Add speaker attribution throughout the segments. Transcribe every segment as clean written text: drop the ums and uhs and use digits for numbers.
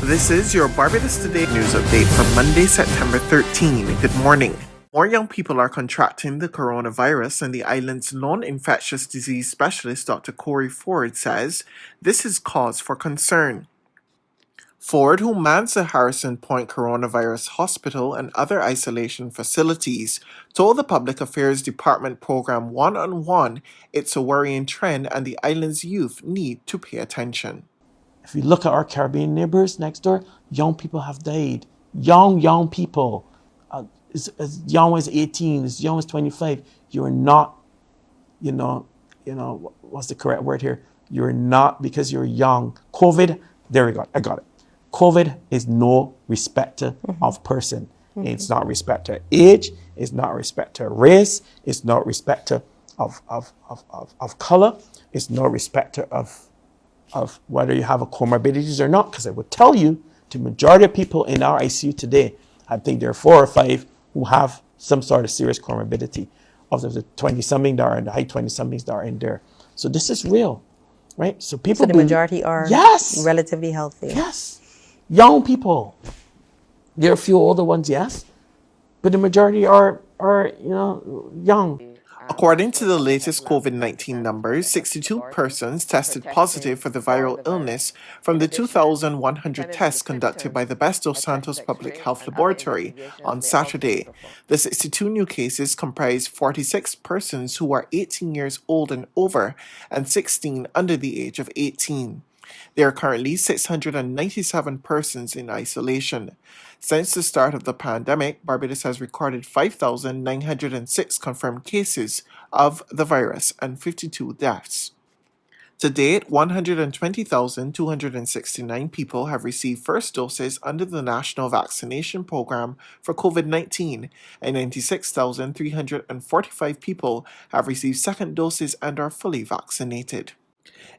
Speaker 1: This is your Barbados Today news update for Monday, September 13. Good morning. More young people are contracting the coronavirus, and the island's lone infectious disease specialist, Dr. Corey Forde, says this is cause for concern. Forde, who mans the Harrison Point Coronavirus Hospital and other isolation facilities, told the Public Affairs Department program One-on-One it's a worrying trend and the island's youth need to pay attention.
Speaker 2: If you look at our Caribbean neighbors next door, young people have died. Young people, as young as 18, as young as 25. You're not, what's the correct word here? You're not because you're young. COVID, there we go, I got it. COVID is no respecter of person. It's not respecter of age, it's not respecter of race, it's not respecter of color, it's no respecter of whether you have a comorbidities or not, because I would tell you, the majority of people in our ICU today, I think there are 4 or 5 who have some sort of serious comorbidity of the 20-something that are and the high 20-somethings that are in there. So this is real, right? So people.
Speaker 3: So the majority are relatively healthy.
Speaker 2: Yes, young people. There are a few older ones, yes, but the majority are young.
Speaker 1: According to the latest COVID-19 numbers, 62 persons tested positive for the viral illness from the 2,100 tests conducted by the Barbados Santos Public Health Laboratory on Saturday. The 62 new cases comprise 46 persons who are 18 years old and over and 16 under the age of 18. There are currently 697 persons in isolation. Since the start of the pandemic, Barbados has recorded 5,906 confirmed cases of the virus and 52 deaths. To date, 120,269 people have received first doses under the National Vaccination Program for COVID-19, and 96,345 people have received second doses and are fully vaccinated.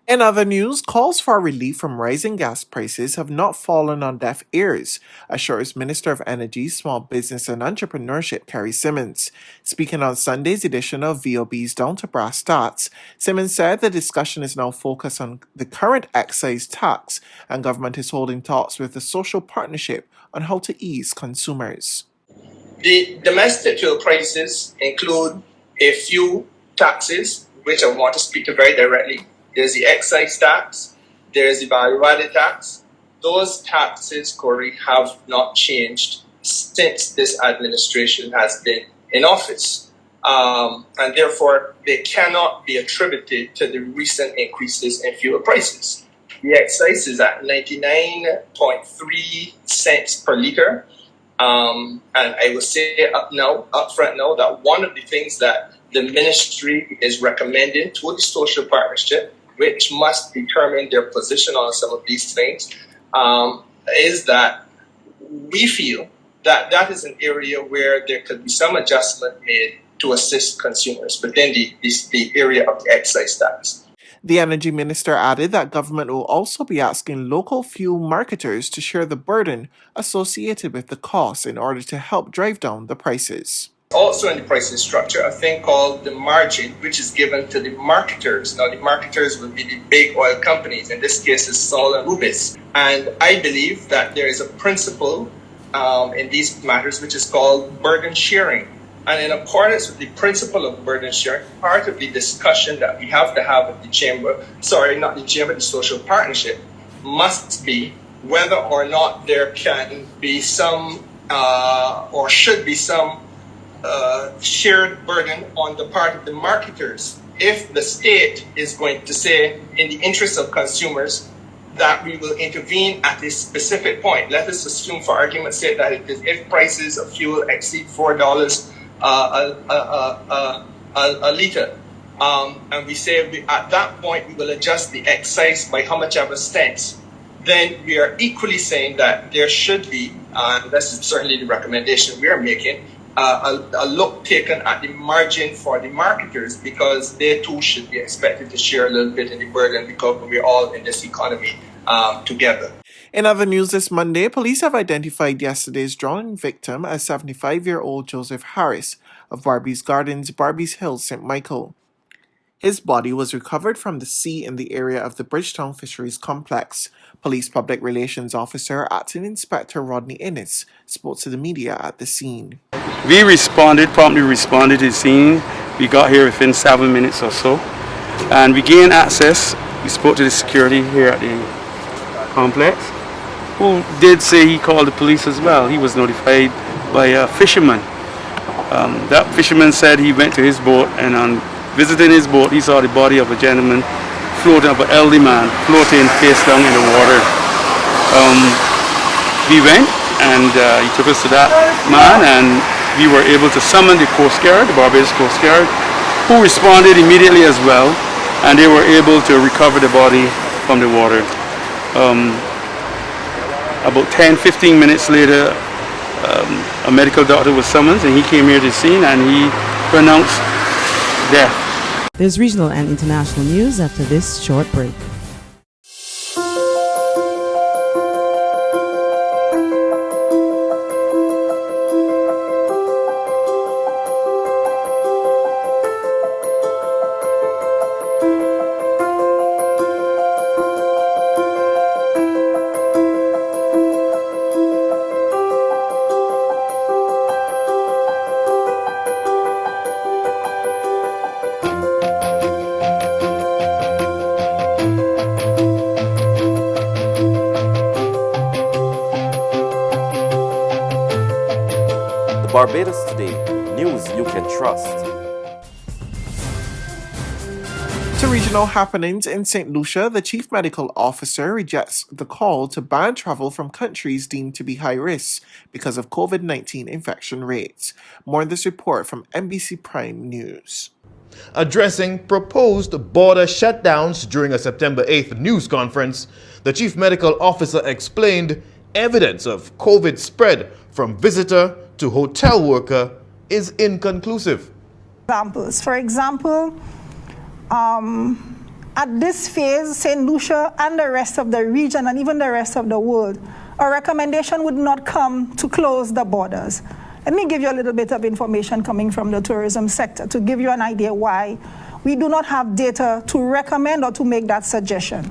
Speaker 1: In other news, calls for relief from rising gas prices have not fallen on deaf ears, assures Minister of Energy, Small Business and Entrepreneurship Kerry Symmonds. Speaking on Sunday's edition of VOB's Down to Brass Stats, Symmonds said the discussion is now focused on the current excise tax, and government is holding talks with the social partnership on how to ease consumers.
Speaker 4: The domestic fuel prices include a few taxes, which I want to speak to very directly. There's the excise tax, there's the value-added tax. Those taxes, Corey, have not changed since this administration has been in office. And therefore, they cannot be attributed to the recent increases in fuel prices. The excise is at 99.3 cents per litre. And I will say up front now, that one of the things that the ministry is recommending to the social partnership, which must determine their position on some of these things, is that we feel that that is an area where there could be some adjustment made to assist consumers within the area of the excise tax.
Speaker 1: The Energy Minister added that government will also be asking local fuel marketers to share the burden associated with the costs in order to help drive down the prices.
Speaker 4: Also in the pricing structure, a thing called the margin, which is given to the marketers. Now, the marketers will be the big oil companies. In this case, it's Sol and Rubis. And I believe that there is a principle in these matters which is called burden sharing. And in accordance with the principle of burden sharing, part of the discussion that we have to have with the the social partnership, must be whether or not there can be some or should be some shared burden on the part of the marketers. If the state is going to say, in the interest of consumers, that we will intervene at a specific point. Let us assume, for argument's sake, that it is if prices of fuel exceed $4 a litre, and we say at that point we will adjust the excise by how much ever cents, then we are equally saying that there should be, this is certainly the recommendation we are making, a look taken at the margin for the marketers, because they too should be expected to share a little bit in the burden, because we're all in this economy together.
Speaker 1: In other news this Monday, police have identified yesterday's drowning victim as 75-year-old Joseph Harris of Barbies Gardens, Barbies Hill, St. Michael. His body was recovered from the sea in the area of the Bridgetown Fisheries Complex. Police Public Relations Officer Acting Inspector Rodney Innes spoke to the media at the scene.
Speaker 5: We promptly responded to the scene. We got here within 7 minutes or so, and we gained access. We spoke to the security here at the complex, who did say he called the police as well. He was notified by a fisherman. That fisherman said he went to his boat, and on visiting his boat, he saw the body of a gentleman floating, of an elderly man floating face down in the water. We went, and he took us to that man, and we were able to summon the Coast Guard, the Barbados Coast Guard, who responded immediately as well, and they were able to recover the body from the water. About 10-15 minutes later, a medical doctor was summoned, and he came here to the scene, and he pronounced death.
Speaker 6: There's regional and international news after this short break.
Speaker 7: Barbados Today, news you can trust.
Speaker 1: To regional happenings in St. Lucia, the Chief Medical Officer rejects the call to ban travel from countries deemed to be high risk because of COVID-19 infection rates. More on this report from NBC Prime News.
Speaker 8: Addressing proposed border shutdowns during a September 8th news conference, the Chief Medical Officer explained evidence of COVID spread from visitor to hotel worker is inconclusive.
Speaker 9: For example, at this phase, St. Lucia and the rest of the region and even the rest of the world, a recommendation would not come to close the borders. Let me give you a little bit of information coming from the tourism sector to give you an idea why we do not have data to recommend or to make that suggestion.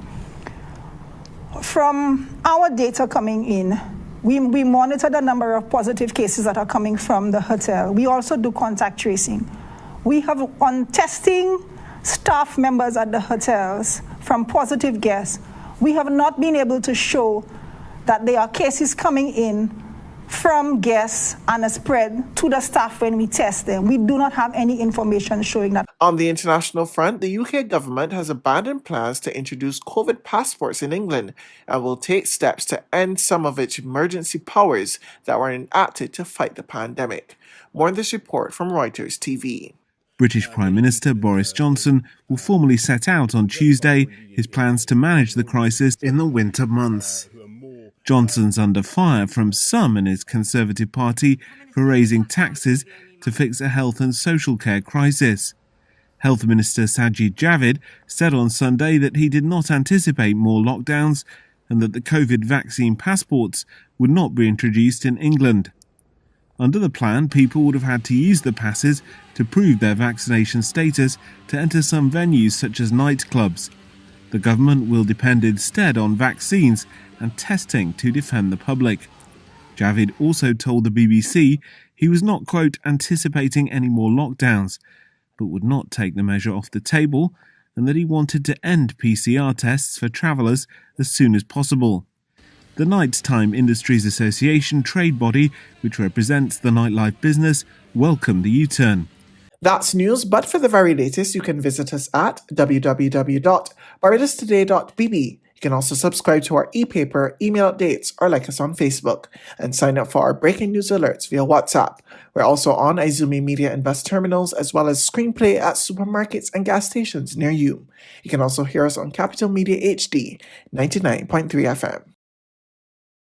Speaker 9: From our data coming in, we monitor the number of positive cases that are coming from the hotel. We also do contact tracing. We have, on testing staff members at the hotels from positive guests, we have not been able to show that there are cases coming in from guests and a spread to the staff when we test them. We do not have any information showing that.
Speaker 1: On the international front, the UK government has abandoned plans to introduce COVID passports in England and will take steps to end some of its emergency powers that were enacted to fight the pandemic. More on this report from Reuters TV.
Speaker 10: British Prime Minister Boris Johnson will formally set out on Tuesday his plans to manage the crisis in the winter months. Johnson's under fire from some in his Conservative Party for raising taxes to fix a health and social care crisis. Health Minister Sajid Javid said on Sunday that he did not anticipate more lockdowns and that the COVID vaccine passports would not be introduced in England. Under the plan, people would have had to use the passes to prove their vaccination status to enter some venues such as nightclubs. The government will depend instead on vaccines and testing to defend the public. Javid also told the BBC he was not, quote, anticipating any more lockdowns, but would not take the measure off the table, and that he wanted to end PCR tests for travellers as soon as possible. The Nighttime Industries Association trade body, which represents the nightlife business, welcomed the U-turn.
Speaker 1: That's news, but for the very latest, you can visit us at www.barbadostoday.bb. You can also subscribe to our e-paper, email updates, or like us on Facebook, and sign up for our breaking news alerts via WhatsApp. We're also on Izumi Media and bus terminals, as well as Screenplay at supermarkets and gas stations near you. You can also hear us on Capital Media HD, 99.3 FM.